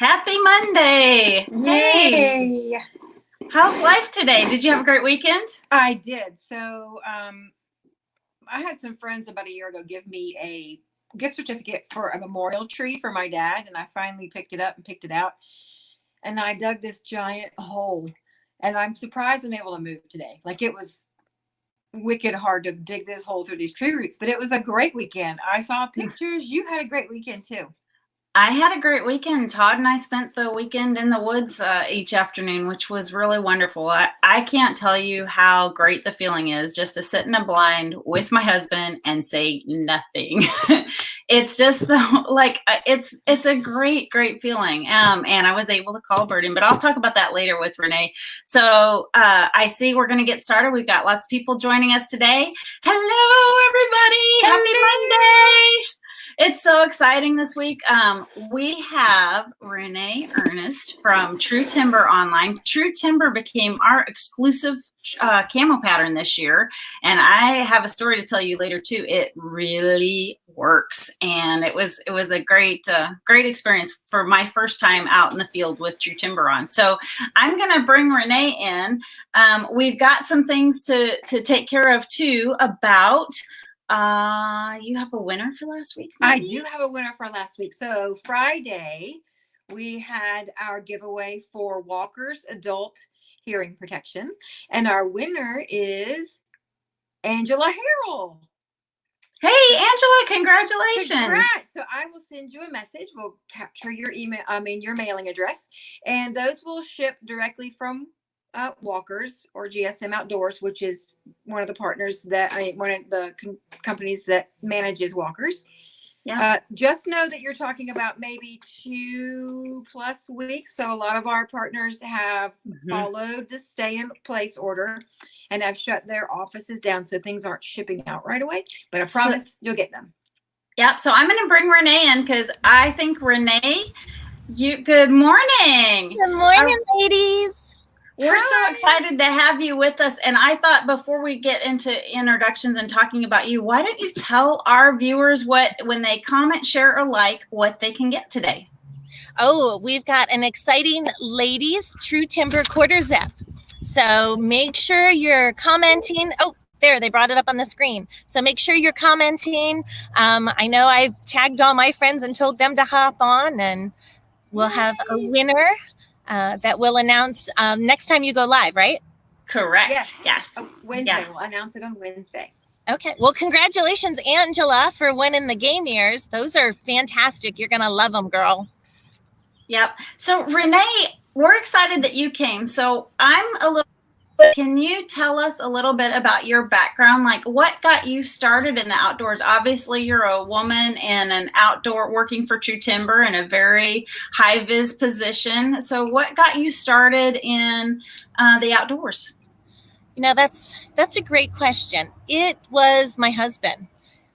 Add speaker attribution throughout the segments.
Speaker 1: Happy Monday. Hey,
Speaker 2: Yay!
Speaker 1: how's life today? Did you have a great weekend?
Speaker 2: I did. So I had some friends about a year ago give me a gift certificate for a memorial tree for my dad, and I finally picked it up and picked it out. And I dug this giant hole, and I'm surprised I'm able to move today. Like, it was wicked hard to dig this hole through these tree roots, but it was a great weekend. I saw pictures. You had a great weekend too.
Speaker 1: I had a great weekend. Todd and I spent the weekend in the woods each afternoon, which was really wonderful. I can't tell you how great the feeling is just to sit in a blind with my husband and say nothing. It's just so it's a great feeling. And I was able to call Birdie, but I'll talk about that later with Renee. So I see we're going to get started. We've got lots of people joining us today. Hello, everybody. Happy Monday. It's so exciting this week. We have Renee Ernest from True Timber Online. True Timber became our exclusive camo pattern this year, and I have a story to tell you later too. It really works, and it was a great experience for my first time out in the field with True Timber on. So I'm going to bring Renee in. We've got some things to take care of too about. You have a winner for last week?
Speaker 2: Maybe? I do have a winner for last week. So Friday, we had our giveaway for Walker's Adult Hearing Protection. And our winner is Angela Harrell.
Speaker 1: Hey, Angela, congratulations.
Speaker 2: Congrats. So I will send you a message. We'll capture your your mailing address. And those will ship directly from Walkers or GSM Outdoors, which is one of the partners one of the companies that manages Walkers. Yeah. Just know that you're talking about maybe 2+ weeks. So a lot of our partners have followed the stay in place order and have shut their offices down. So things aren't shipping out right away, but I promise you'll get them.
Speaker 1: Yep. So I'm going to bring Renee in because I think Renee, good morning.
Speaker 3: Good morning, ladies.
Speaker 1: We're so excited to have you with us. And I thought before we get into introductions and talking about you, why don't you tell our viewers when they comment, share, or like, what they can get today?
Speaker 3: Oh, we've got an exciting ladies True Timber quarter zip. So make sure you're commenting. Oh, there, they brought it up on the screen. So make sure you're commenting. I know I've tagged all my friends and told them to hop on, and we'll have a winner. That we'll announce next time you go live, right?
Speaker 1: Correct. Yes.
Speaker 2: Wednesday. Yeah. We'll announce it on Wednesday.
Speaker 3: Okay. Well, congratulations, Angela, for winning the game ears. Those are fantastic. You're going to love them, girl.
Speaker 1: Yep. So, Renee, we're excited that you came. So can you tell us a little bit about your background? Like, what got you started in the outdoors? Obviously, you're a woman in an outdoor working for True Timber in a very high vis position. So what got you started in the outdoors?
Speaker 3: You know, that's a great question. It was my husband.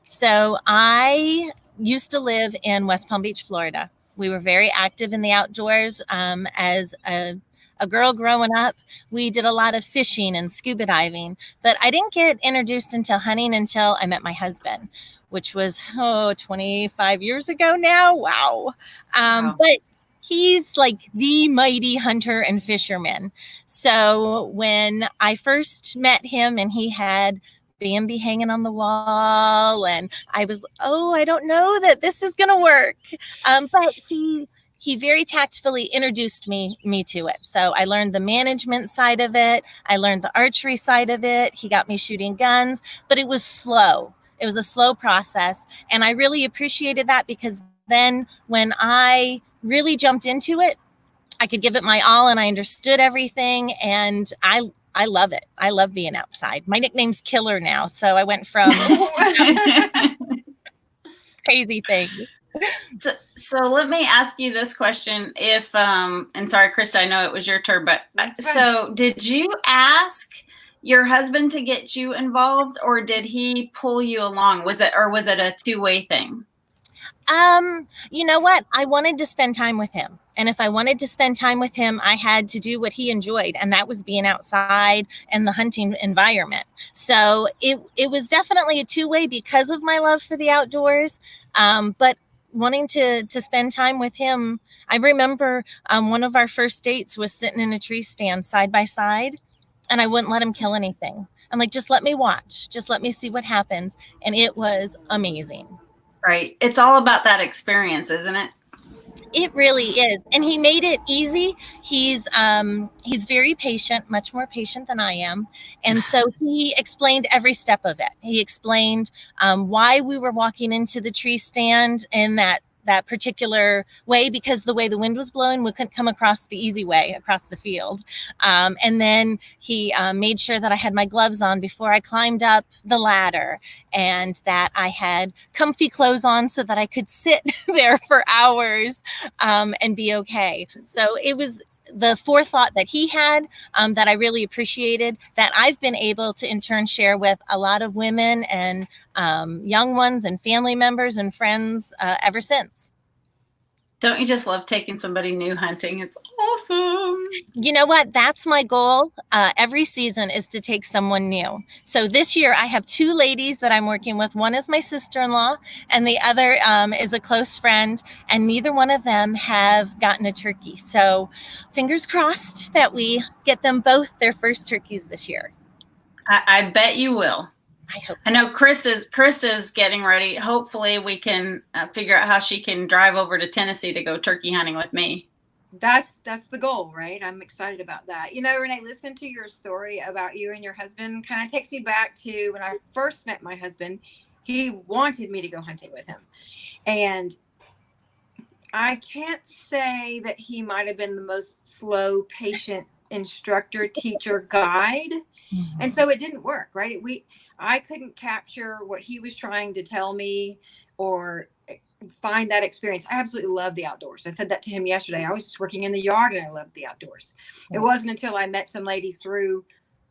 Speaker 3: So I used to live in West Palm Beach, Florida. We were very active in the outdoors as a girl growing up. We did a lot of fishing and scuba diving, but I didn't get introduced into hunting until I met my husband, which was 25 years ago now. Wow. But he's like the mighty hunter and fisherman. So when I first met him and he had Bambi hanging on the wall, and I was, I don't know that this is going to work. But he very tactfully introduced me to it. So I learned the management side of it. I learned the archery side of it. He got me shooting guns, but it was slow. It was a slow process. And I really appreciated that because then when I really jumped into it, I could give it my all and I understood everything. And I love it. I love being outside. My nickname's Killer now. So I went from crazy thing.
Speaker 1: So let me ask you this question. If and sorry, Krista, I know it was your turn, but so did you ask your husband to get you involved, or did he pull you along? Was it a two-way thing?
Speaker 3: You know what? I wanted to spend time with him. And if I wanted to spend time with him, I had to do what he enjoyed. And that was being outside and the hunting environment. So it was definitely a two-way because of my love for the outdoors. But wanting to spend time with him. I remember one of our first dates was sitting in a tree stand side by side, and I wouldn't let him kill anything. I'm like, just let me watch, just let me see what happens. And it was amazing.
Speaker 1: Right. It's all about that experience, isn't it?
Speaker 3: It really is. And he made it easy. He's very patient, much more patient than I am. And so he explained every step of it. He explained why we were walking into the tree stand in that particular way, because the way the wind was blowing, we couldn't come across the easy way across the field. And then he made sure that I had my gloves on before I climbed up the ladder, and that I had comfy clothes on so that I could sit there for hours and be okay. So it was the forethought that he had that I really appreciated, that I've been able to in turn share with a lot of women and young ones and family members and friends ever since.
Speaker 1: Don't you just love taking somebody new hunting? It's awesome.
Speaker 3: You know what? That's my goal. Every season is to take someone new. So this year I have 2 ladies that I'm working with. One is my sister-in-law and the other is a close friend, and neither one of them have gotten a turkey. So fingers crossed that we get them both their first turkeys this year.
Speaker 1: I bet you will.
Speaker 3: I hope.
Speaker 1: I know Krista's getting ready. Hopefully we can figure out how she can drive over to Tennessee to go turkey hunting with me.
Speaker 2: That's the goal, right? I'm excited about that. You know, Renee, listen to your story about you and your husband. Kind of takes me back to when I first met my husband. He wanted me to go hunting with him. And I can't say that he might have been the most slow, patient instructor, teacher, guide. Mm-hmm. And so it didn't work, right? I couldn't capture what he was trying to tell me or find that experience. I absolutely love the outdoors. I said that to him yesterday. I was just working in the yard and I loved the outdoors. It wasn't until I met some ladies through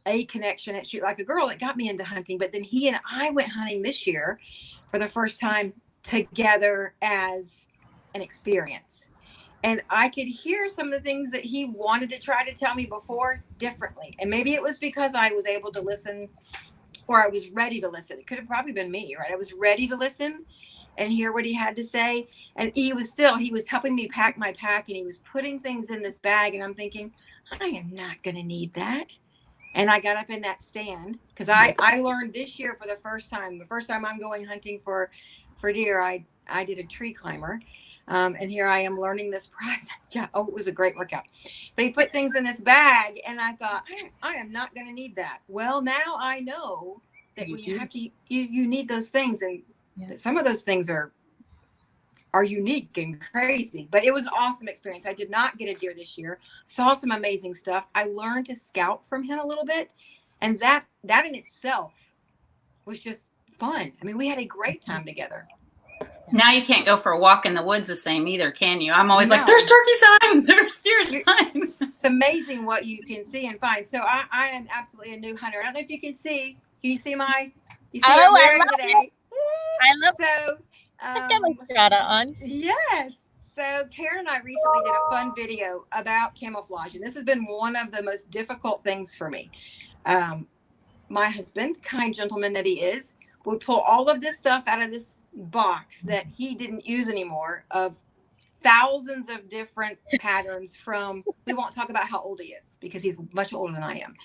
Speaker 2: a connection at Shoot Like a Girl that got me into hunting. But then he and I went hunting this year for the first time together as an experience. And I could hear some of the things that he wanted to try to tell me before differently. And maybe it was because I was able to listen, or I was ready to listen. It could have probably been me, right? I was ready to listen and hear what he had to say. And he was helping me pack my pack, and he was putting things in this bag. And I'm thinking, I am not going to need that. And I got up in that stand because I learned this year for the first time I'm going hunting for deer, I did a tree climber. And here I am learning this process. Yeah. Oh, it was a great workout. But he put things in this bag, and I thought, I am not going to need that. Well, now I know that when you have to, you need those things, and some of those things are unique and crazy. But it was an awesome experience. I did not get a deer this year. Saw some amazing stuff. I learned to scout from him a little bit, and that in itself was just fun. I mean, we had a great time together.
Speaker 1: Now you can't go for a walk in the woods the same either, can you? I'm always like, there's turkey sign, there's deer sign.
Speaker 2: It's amazing what you can see and find. So I am absolutely a new hunter. I don't know if you can see. Can you see what I'm wearing today?
Speaker 3: I love
Speaker 2: so
Speaker 3: I've got my strata on.
Speaker 2: Yes. So Karen and I recently did a fun video about camouflage, and this has been one of the most difficult things for me. My husband, kind gentleman that he is, would pull all of this stuff out of this box that he didn't use anymore, of thousands of different patterns from, we won't talk about how old he is because he's much older than I am.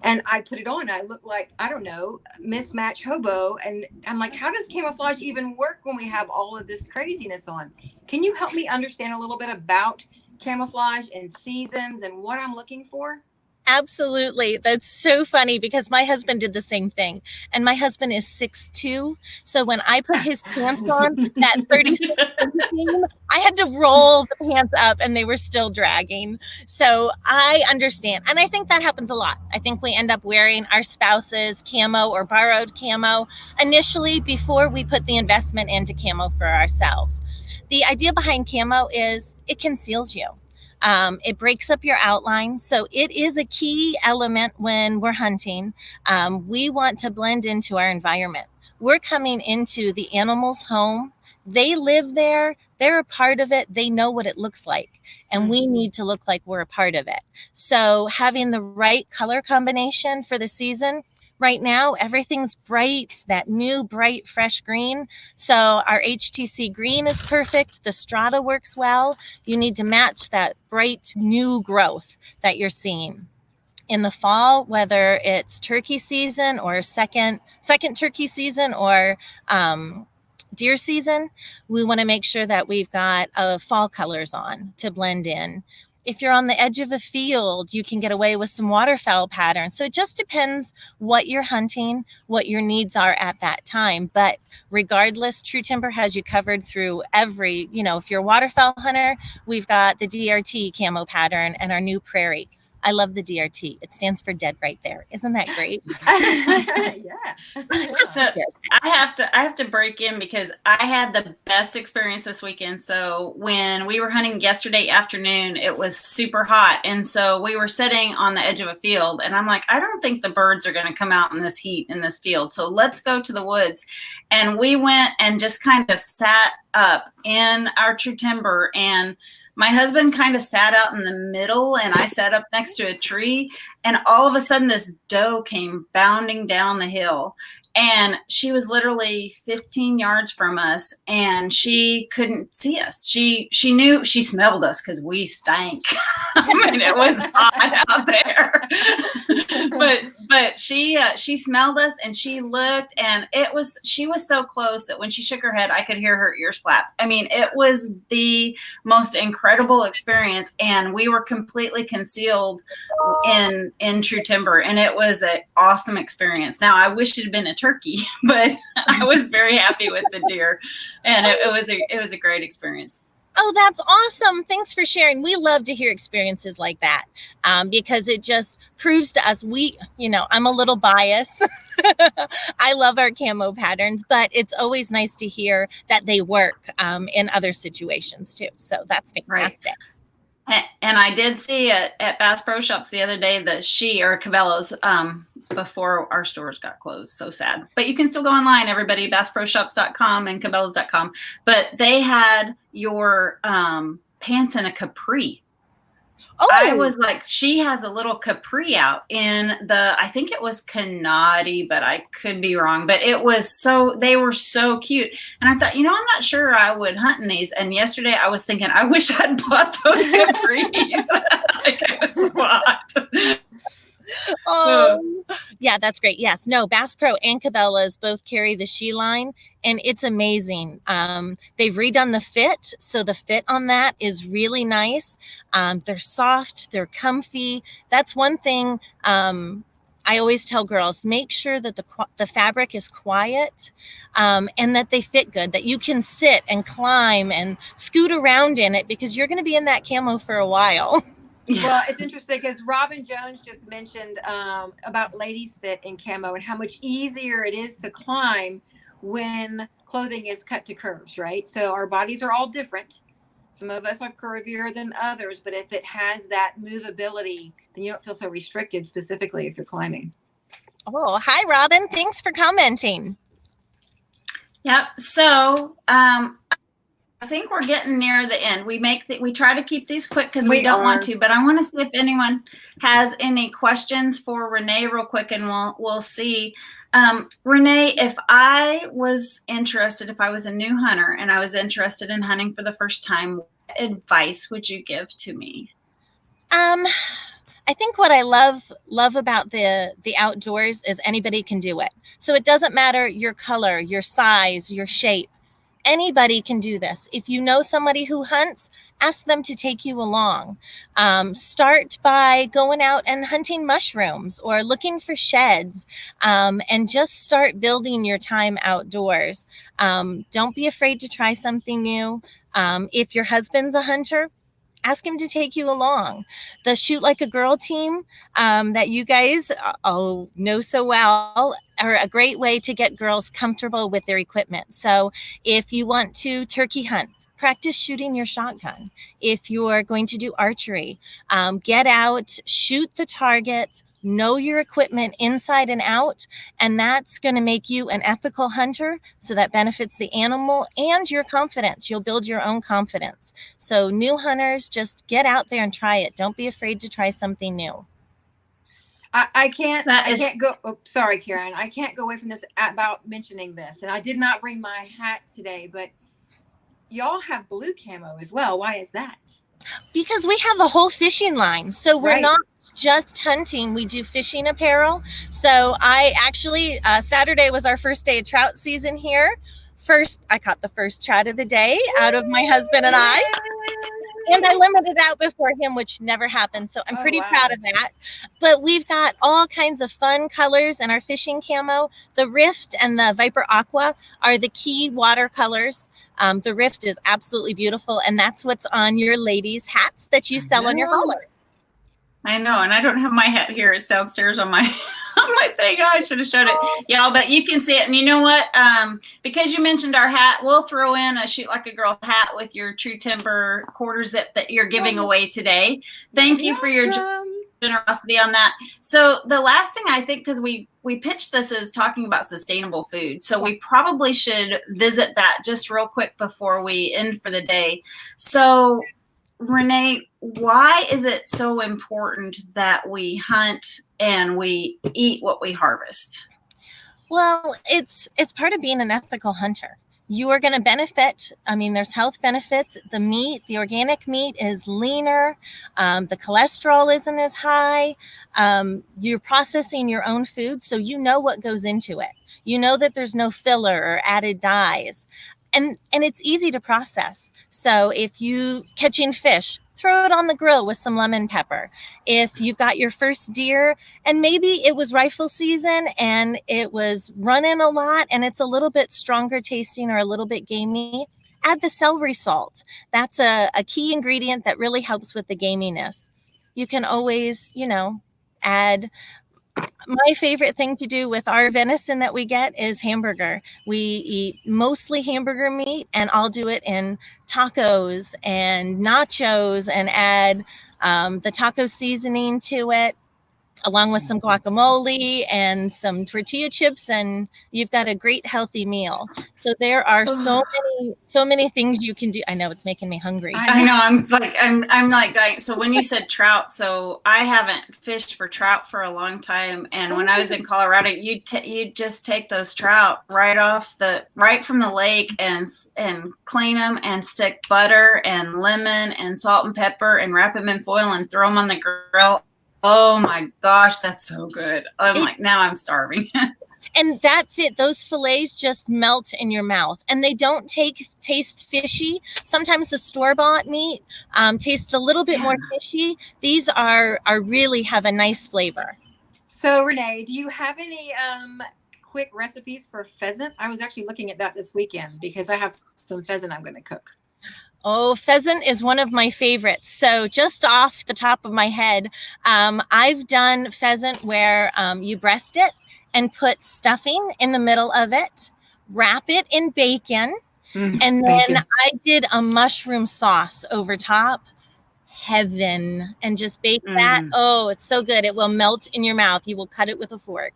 Speaker 2: And I put it on. I look like, I don't know, mismatch hobo. And I'm like, how does camouflage even work when we have all of this craziness on? Can you help me understand a little bit about camouflage and seasons and what I'm looking for?
Speaker 3: Absolutely. That's so funny because my husband did the same thing. And my husband is 6'2". So when I put his pants on, that 36 came, I had to roll the pants up and they were still dragging. So I understand. And I think that happens a lot. I think we end up wearing our spouse's camo or borrowed camo initially before we put the investment into camo for ourselves. The idea behind camo is it conceals you. It breaks up your outline. So it is a key element when we're hunting. We want to blend into our environment. We're coming into the animal's home. They live there. They're a part of it. They know what it looks like. And we need to look like we're a part of it. So having the right color combination for the season Right now, everything's bright, that new bright, fresh green. So our HTC green is perfect. The strata works well. You need to match that bright new growth that you're seeing. In the fall, whether it's turkey season or second turkey season or deer season, we want to make sure that we've got fall colors on to blend in. If you're on the edge of a field, you can get away with some waterfowl patterns. So it just depends what you're hunting, what your needs are at that time. But regardless, True Timber has you covered through every, if you're a waterfowl hunter, we've got the DRT camo pattern and our new prairie. I love the DRT. It stands for dead right there. Isn't that great?
Speaker 2: Yeah.
Speaker 1: So I have to break in because I had the best experience this weekend. So when we were hunting yesterday afternoon, it was super hot. And so we were sitting on the edge of a field and I'm like, I don't think the birds are going to come out in this heat in this field. So let's go to the woods. And we went and just kind of sat up in our True Timber, and my husband kind of sat out in the middle and I sat up next to a tree, and all of a sudden this doe came bounding down the hill, and she was literally 15 yards from us and she couldn't see us. She knew, she smelled us because we stank. I mean, it was hot out there. but she smelled us and she looked, and she was so close that when she shook her head, I could hear her ears flap. I mean, it was the most incredible experience, and we were completely concealed in True Timber, and it was an awesome experience. Now, I wish it had been a turkey, but I was very happy with the deer, and it was a great experience.
Speaker 3: Oh, that's awesome. Thanks for sharing. We love to hear experiences like that because it just proves to us I'm a little biased. I love our camo patterns, but it's always nice to hear that they work in other situations too. So that's fantastic.
Speaker 1: Right. And I did see at Bass Pro Shops the other day that Cabela's before our stores got closed. So sad. But you can still go online, everybody, bassproshops.com and cabela's.com. But they had your pants in a capri. Oh. I was like, she has a little capri out in I think it was Canadi, but I could be wrong. But they were so cute. And I thought, I'm not sure I would hunt in these. And yesterday I was thinking, I wish I'd bought those capris. Like I was bought.
Speaker 3: Oh, yeah, that's great. Yes, no, Bass Pro and Cabela's both carry the She line, and it's amazing. They've redone the fit, so the fit on that is really nice. They're soft, they're comfy. That's one thing I always tell girls: make sure that the fabric is quiet and that they fit good, that you can sit and climb and scoot around in it, because you're going to be in that camo for a while.
Speaker 2: Well, it's interesting because Robin Jones just mentioned about ladies' fit in camo and how much easier it is to climb when clothing is cut to curves, right? So our bodies are all different. Some of us are curvier than others, but if it has that movability, then you don't feel so restricted, specifically if you're climbing.
Speaker 3: Oh, hi, Robin. Thanks for commenting.
Speaker 1: Yep. So I think we're getting near the end. We try to keep these quick because we don't want to, but I want to see if anyone has any questions for Renee real quick, and we'll see. Renee, if I was a new hunter and I was interested in hunting for the first time, what advice would you give to me?
Speaker 3: I think what I love about the outdoors is anybody can do it. So it doesn't matter your color, your size, your shape. Anybody can do this. If you know somebody who hunts, ask them to take you along. Start by going out and hunting mushrooms or looking for sheds, and just start building your time outdoors. Don't be afraid to try something new. If your husband's a hunter, ask him to take you along. The Shoot Like a Girl team that you guys know so well are a great way to get girls comfortable with their equipment. So if you want to turkey hunt, practice shooting your shotgun. If you're going to do archery, get out, shoot the targets, know your equipment inside and out, and that's going to make you an ethical hunter, so that benefits the animal and your confidence. You'll build your own confidence. So new hunters, just get out there and try it. Don't be afraid to try something new.
Speaker 2: I can't.
Speaker 1: That
Speaker 2: I
Speaker 1: is-
Speaker 2: can't go. Oh, sorry, Karen. I can't go away from this about mentioning this. And I did not bring my hat today, but y'all have blue camo as well. Why is that?
Speaker 3: Because we have a whole fishing line. So we're
Speaker 2: Right.
Speaker 3: not just hunting, we do fishing apparel. So I actually, Saturday was our first day of trout season here. I caught the first trout of the day out of my husband and I. And I limited out before him, which never happened. So I'm pretty proud of that. But we've got all kinds of fun colors in our fishing camo. The Rift and the Viper Aqua are the key watercolors. The Rift is absolutely beautiful. And that's what's on your ladies' hats that you sell on your hauler.
Speaker 1: I know, and I don't have my hat here. It's downstairs on my on my thing. Oh, I should have showed it. Yeah, but you can see it. And you know what? Because you mentioned our hat, we'll throw in a Shoot Like a Girl hat with your True Timber quarter zip that you're giving away today. Thank you for your generosity on that. So the last thing I think, because we pitched this as talking about sustainable food, so we probably should visit that just real quick before we end for the day. So Renee, why is it so important that we hunt and we eat what we harvest?
Speaker 3: Well, it's part of being an ethical hunter. You are going to benefit. I mean, there's health benefits. The meat, the organic meat is leaner. The cholesterol isn't as high. You're processing your own food, so you know what goes into it. You know that there's no filler or added dyes. And it's easy to process. So if you catching fish, throw it on the grill with some lemon pepper. If you've got your first deer and maybe it was rifle season and it was running a lot and it's a little bit stronger tasting or a little bit gamey, add the celery salt. That's a key ingredient that really helps with the gaminess. You can always, add. My favorite thing to do with our venison that we get is hamburger. We eat mostly hamburger meat, and I'll do it in tacos and nachos and add the taco seasoning to it, along with some guacamole and some tortilla chips, and you've got a great healthy meal. So there are so many things you can do. I know it's making me hungry.
Speaker 1: I know. I'm like dying. So when you said trout, so I haven't fished for trout for a long time. And when I was in Colorado, you'd just take those trout right from the lake and clean them and stick butter and lemon and salt and pepper and wrap them in foil and throw them on the grill. Oh my gosh, that's so good. Now I'm starving.
Speaker 3: And those fillets just melt in your mouth, and they don't taste fishy. Sometimes the store-bought meat tastes a little bit more fishy. These are really have a nice flavor.
Speaker 2: So Renee, do you have any quick recipes for pheasant? I was actually looking at that this weekend because I have some pheasant I'm going to cook.
Speaker 3: Oh, pheasant is one of my favorites. So just off the top of my head, I've done pheasant where you breast it and put stuffing in the middle of it, wrap it in bacon, and then I did a mushroom sauce over top. Heaven. And just bake that. Oh, it's so good. It will melt in your mouth. You will cut it with a fork.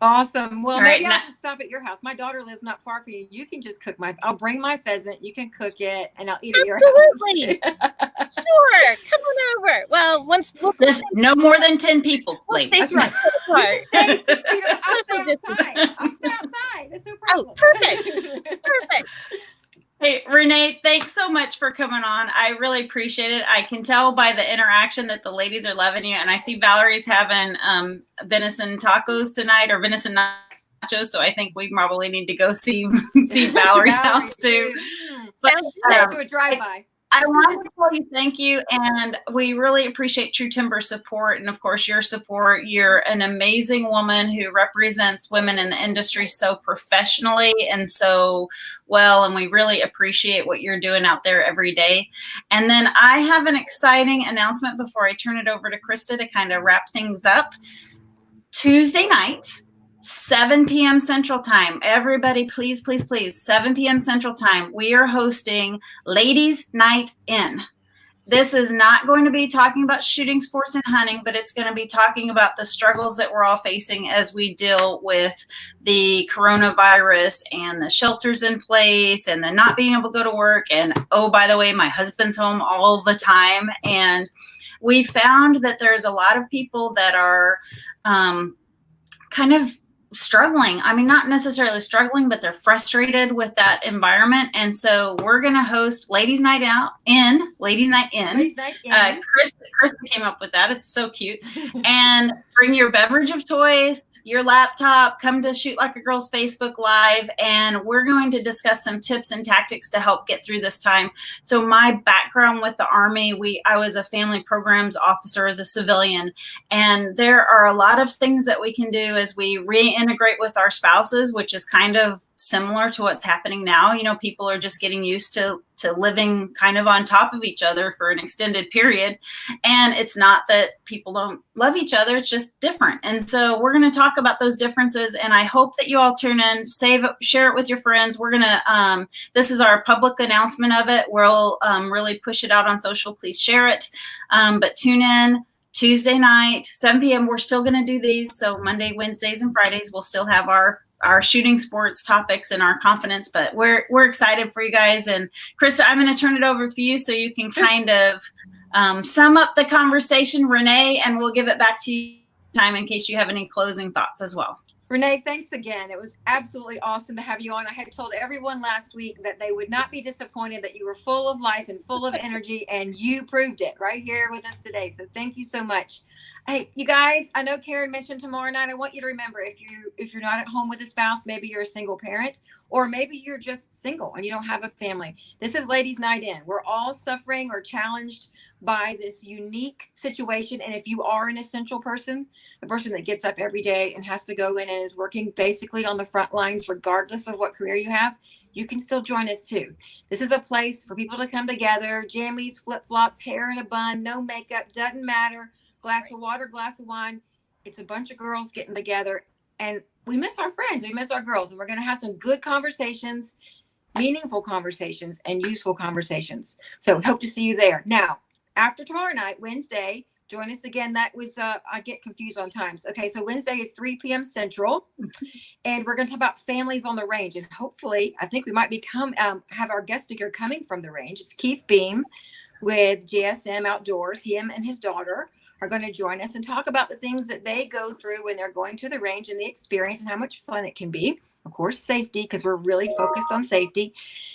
Speaker 2: Awesome. Well, maybe I'll just stop at your house. My daughter lives not far from you. You can just cook I'll bring my pheasant. You can cook it and I'll eat at your house.
Speaker 3: Absolutely. Sure. Come on over. Well,
Speaker 1: no more than 10 people, please.
Speaker 2: That's right. I'll stay outside. There's no problem.
Speaker 3: Oh, perfect.
Speaker 1: Hey, Renee, thanks so much for coming on. I really appreciate it. I can tell by the interaction that the ladies are loving you. And I see Valerie's having venison tacos tonight or venison nachos. So I think we probably need to go see Valerie's house too. But
Speaker 2: do a drive-by.
Speaker 1: I wanted to tell you thank you, and we really appreciate True Timber support and, of course, your support. You're an amazing woman who represents women in the industry so professionally and so well, and we really appreciate what you're doing out there every day. And then I have an exciting announcement before I turn it over to Krista to kind of wrap things up. Tuesday night, 7 p.m. Central Time. Everybody, please, 7 p.m. Central Time. We are hosting Ladies Night In. This is not going to be talking about shooting sports and hunting, but it's going to be talking about the struggles that we're all facing as we deal with the coronavirus and the shelters in place and the not being able to go to work. And, oh, by the way, my husband's home all the time. And we found that there's a lot of people that are kind of struggling. I mean, not necessarily struggling, but they're frustrated with that environment. And so we're going to host Ladies Night In. Chris came up with that. It's so cute. And bring your beverage of choice, your laptop, come to Shoot Like a Girl's Facebook Live, and we're going to discuss some tips and tactics to help get through this time. So my background with the Army, I was a family programs officer as a civilian, and there are a lot of things that we can do as we reintegrate with our spouses, which is kind of similar to what's happening now. You know, people are just getting used to living kind of on top of each other for an extended period. And it's not that people don't love each other, it's just different. And so we're going to talk about those differences. And I hope that you all tune in, share it with your friends. We're going to, this is our public announcement of it. We'll really push it out on social. Please share it. But tune in Tuesday night, 7 p.m. We're still going to do these. So Monday, Wednesdays, and Fridays, we'll still have our shooting sports topics and our confidence, but we're excited for you guys. And Krista, I'm going to turn it over for you so you can kind of sum up the conversation, Renee, and we'll give it back to you time in case you have any closing thoughts as well.
Speaker 2: Renee, thanks again. It was absolutely awesome to have you on. I had told everyone last week that they would not be disappointed, that you were full of life and full of energy, and you proved it right here with us today. So thank you so much. Hey, you guys, I know Karen mentioned tomorrow night. I want you to remember, if you're not at home with a spouse, maybe you're a single parent, or maybe you're just single and you don't have a family. This is Ladies Night In. We're all suffering or challenged by this unique situation. And if you are an essential person, the person that gets up every day and has to go in and is working basically on the front lines, regardless of what career you have, you can still join us too. This is a place for people to come together, jammies, flip-flops, hair in a bun, no makeup, doesn't matter. Glass of water, glass of wine. It's a bunch of girls getting together, and we miss our friends. We miss our girls, and we're going to have some good conversations, meaningful conversations, and useful conversations. So hope to see you there. Now, after tomorrow night, Wednesday, join us again. That was, I get confused on times. Okay, so Wednesday is 3 p.m. Central, and we're going to talk about families on the range. And hopefully, I think we might have our guest speaker coming from the range. It's Keith Beam with GSM Outdoors. Him and his daughter are going to join us and talk about the things that they go through when they're going to the range and the experience and how much fun it can be. Of course, safety, because we're really focused on safety.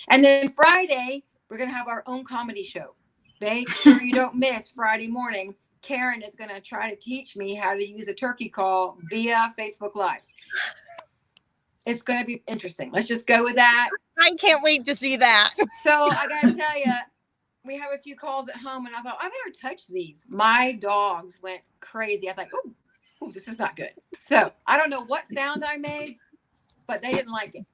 Speaker 2: And then Friday, we're going to have our own comedy show. Make sure you don't miss Friday morning. Karen is going to try to teach me how to use a turkey call via Facebook Live. It's going to be interesting. Let's just go with that.
Speaker 3: I can't wait to see that.
Speaker 2: So I got to tell you, we have a few calls at home, and I thought, I better touch these. My dogs went crazy. I thought, oh, this is not good. So I don't know what sound I made, but they didn't like it.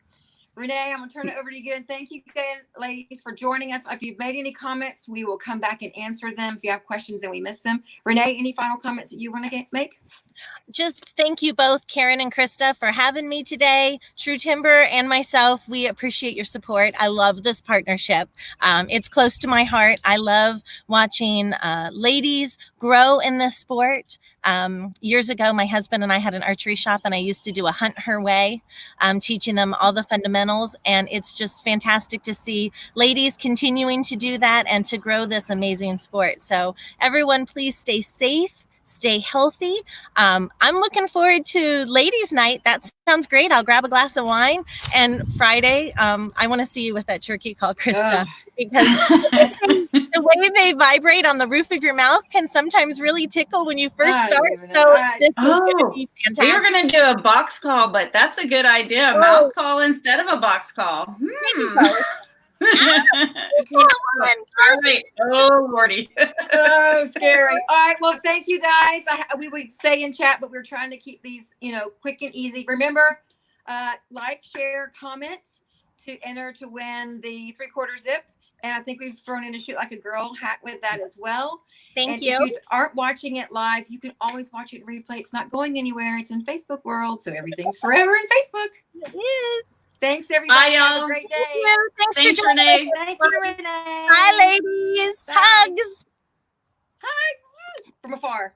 Speaker 2: Renee, I'm going to turn it over to you again. Thank you again, ladies, for joining us. If you've made any comments, we will come back and answer them. If you have questions and we missed them. Renee, any final comments that you want to make?
Speaker 3: Just thank you both, Karen and Krista, for having me today. True Timber and myself, we appreciate your support. I love this partnership. It's close to my heart. I love watching ladies grow in this sport. Years ago, my husband and I had an archery shop, and I used to do a hunt her way, teaching them all the fundamentals. And it's just fantastic to see ladies continuing to do that and to grow this amazing sport. So everyone, please stay safe. Stay healthy. I'm looking forward to Ladies Night. That sounds great. I'll grab a glass of wine. And Friday, I want to see you with that turkey call, Krista, because the way they vibrate on the roof of your mouth can sometimes really tickle when you first start. So this is going to be fantastic.
Speaker 1: We were going to do a box call, but that's a good idea. A mouth call instead of a box call. Oh, Lordy.
Speaker 2: Oh, scary. All right. Well, thank you guys. We would stay in chat, but we're trying to keep these, quick and easy. Remember, like, share, comment to enter to win the 3/4 zip. And I think we've thrown in a Shoot Like a Girl hat with that as well.
Speaker 3: Thank you.
Speaker 2: If you aren't watching it live, you can always watch it in replay. It's not going anywhere. It's in Facebook world. So everything's forever in Facebook.
Speaker 3: It is.
Speaker 2: Thanks, everybody.
Speaker 1: Bye, y'all.
Speaker 2: Have a great day.
Speaker 3: Thanks for
Speaker 1: Renee.
Speaker 2: Thank you, Renee.
Speaker 3: Bye, ladies.
Speaker 2: Bye.
Speaker 3: Hugs.
Speaker 2: Hugs from afar.